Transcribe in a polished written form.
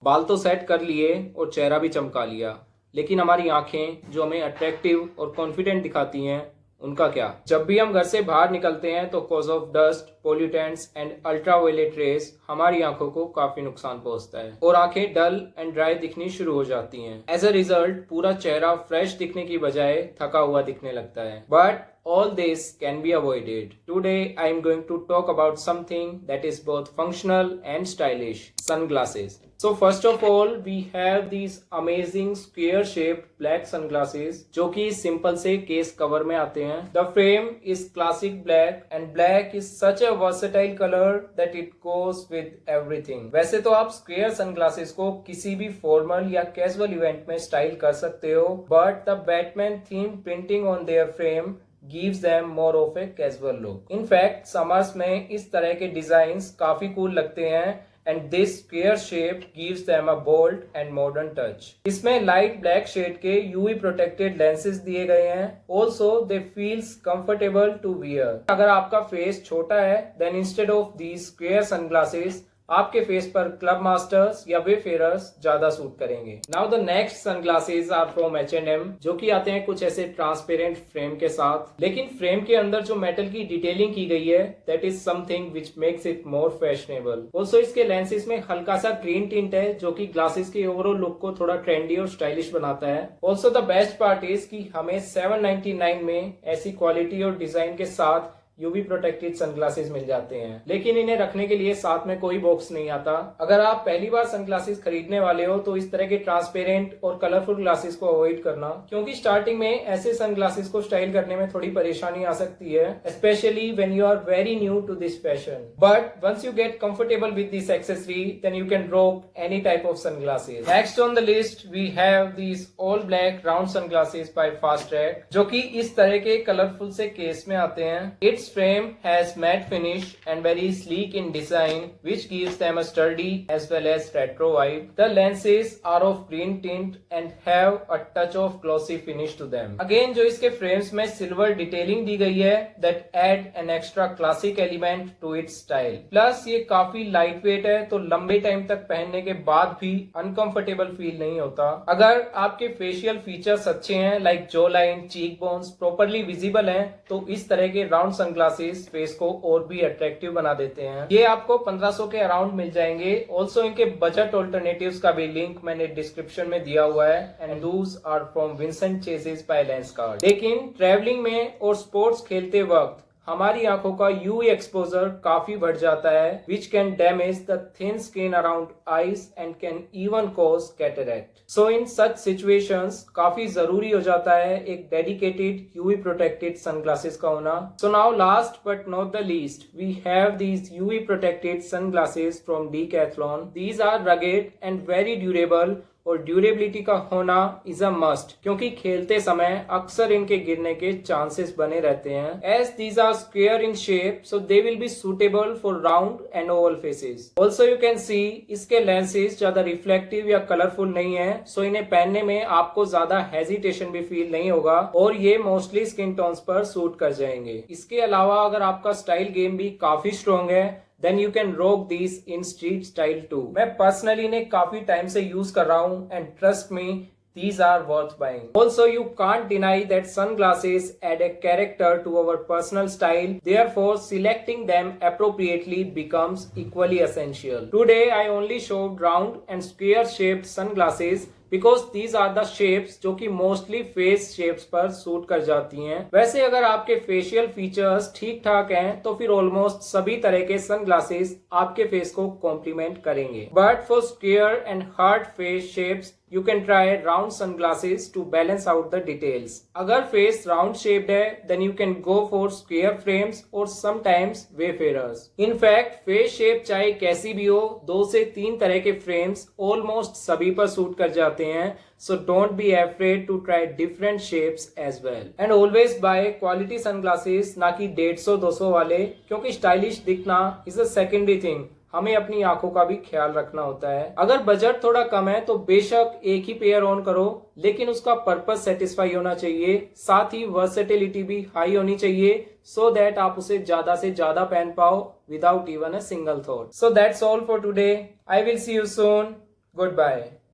बाल तो सेट कर लिए और चेहरा भी चमका लिया, लेकिन हमारी आंखें जो हमें अट्रैक्टिव और कॉन्फिडेंट दिखाती हैं, उनका क्या? जब भी हम घर से बाहर निकलते हैं तो cause of dust, pollutants and ultraviolet rays हमारी आंखों को काफी नुकसान पहुंचता है और आंखें डल एंड ड्राई दिखनी शुरू हो जाती हैं। एज अ रिजल्ट पूरा चेहरा फ्रेश दिखने की बजाय थका हुआ दिखने लगता है। But all this can be avoided. Today I am going to talk about something that is both functional and stylish: sunglasses. So first of all we have these amazing square shaped black sunglasses जो कि simple से case cover में आते हैं। The frame is classic black and black is such a versatile color that it goes with everything. वैसे तो आप square sunglasses को किसी भी formal या casual event में स्टाइल कर सकते हो, but the Batman theme printing on their frame gives them more of a casual look. In fact, summers में इस तरह के डिजाइन्स काफी कूल लगते हैं and this square shape gives them a bold and modern touch. इसमें light black shade के UV protected lenses दिए गए हैं. Also, they feels comfortable to wear. अगर आपका फेस छोटा है, then instead of these square sunglasses, आपके फेस पर क्लब मास्टर्स या वेफेयरर्स ज्यादा सूट करेंगे. Now the next sunglasses are from H&M जो कि आते हैं कुछ ऐसे ट्रांसपेरेंट फ्रेम के साथ, लेकिन फ्रेम के अंदर जो मेटल की डिटेलिंग की गई है that is something which makes it more fashionable. Also इसके लेंसेज में हल्का सा ग्रीन टिंट है जो कि ग्लासेस के ओवरऑल लुक को थोड़ा ट्रेंडी और स्टाइलिश बनाता है. Also the best part is कि हमें 799 में ऐसी क्वालिटी और डिजाइन के साथ यूवी प्रोटेक्टेड सनग्लासेस मिल जाते हैं, लेकिन इन्हें रखने के लिए साथ में कोई बॉक्स नहीं आता. अगर आप पहली बार सनग्लासेस खरीदने वाले हो तो इस तरह के ट्रांसपेरेंट और कलरफुल ग्लासेस को अवॉइड करना, क्योंकि स्टार्टिंग में ऐसे सनग्लासेस को स्टाइल करने में थोड़ी परेशानी आ सकती है, specially when you are very new to this fashion. But once you get comfortable with this accessory then you can rock any type of sunglasses. Next on the list we have this all black round sunglasses by Fastrack जो कि इस तरह के colourful से case में आते हैं. It's frame has matte finish and very sleek in design which gives them a sturdy as well as retro vibe. The lenses are of green tint and have a touch of glossy finish to them. Again जो इसके frames में silver detailing दी गई है that add an extra classic element to its style. Plus ये काफी lightweight है तो लंबे टाइम तक पहनने के बाद भी uncomfortable फील नहीं होता. अगर आपके facial features अच्छे हैं like jawline, cheekbones properly visible हैं तो इस तरह के round सनग्लासेस फेस को और भी अट्रैक्टिव बना देते हैं. ये आपको 1500 के अराउंड मिल जाएंगे. ऑल्सो इनके बजट ऑल्टरनेटिव्स का भी लिंक मैंने डिस्क्रिप्शन में दिया हुआ है and those are from Vincent Chases by Lenskart. लेकिन ट्रैवलिंग में और स्पोर्ट्स खेलते वक्त हमारी आंखों का यूवी एक्सपोजर काफी बढ़ जाता है which can damage the thin skin around eyes and can even cause cataract. So in such situations काफी जरूरी हो जाता है एक डेडिकेटेड यूवी प्रोटेक्टेड सनग्लासेस का होना. So now last but not the least we have these UV protected sunglasses from Decathlon. These are rugged and very durable और durability का होना इज अ मस्ट, क्योंकि खेलते समय अक्सर इनके गिरने के चांसेस बने रहते हैं. As these are square in shape so they will be suitable for round and oval faces. Also you can see इसके लेंसेज ज्यादा रिफ्लेक्टिव या कलरफुल नहीं है, सो इन्हें पहनने में आपको ज्यादा हेजिटेशन भी फील नहीं होगा और ये मोस्टली स्किन टोन्स पर सूट कर जाएंगे. इसके अलावा अगर आपका स्टाइल गेम भी काफी स्ट्रॉन्ग है then you can rock these in street style too. मैं पर्सनली इन्हें काफी टाइम से यूज कर रहा हूँ and trust me these are worth buying. Also you can't deny that sunglasses add a character to our personal style, therefore selecting them appropriately becomes equally essential. Today I only showed round and square shaped sunglasses because these are the shapes जो कि mostly face shapes पर suit कर जाती हैं. वैसे अगर आपके facial features ठीक ठाक हैं तो फिर ऑलमोस्ट सभी तरह के सनग्लासेस आपके फेस को कॉम्प्लीमेंट करेंगे. But for square and hard face shapes you can try round sunglasses to balance out the details. अगर फेस राउंड शेप्ड है then you can go for square frames or sometimes wayfarers. In fact face shape चाहे कैसी भी हो, 2 से 3 तरह के frames almost सभी पर सूट कर जाते हैं. So don't be afraid to try different shapes as well. And always buy quality sunglasses, ना कि 150-200 वाले, क्योंकि स्टाइलिश दिखना is a secondary thing. हमें अपनी आंखों का भी ख्याल रखना होता है. अगर बजट थोड़ा कम है तो बेशक एक ही पेयर ऑन करो, लेकिन उसका पर्पस सेटिस्फाई होना चाहिए, साथ ही वर्सेटिलिटी भी हाई होनी चाहिए सो दैट आप उसे ज्यादा से ज्यादा पहन पाओ without even a single thought. So that's all for today. I will see you soon. Good bye.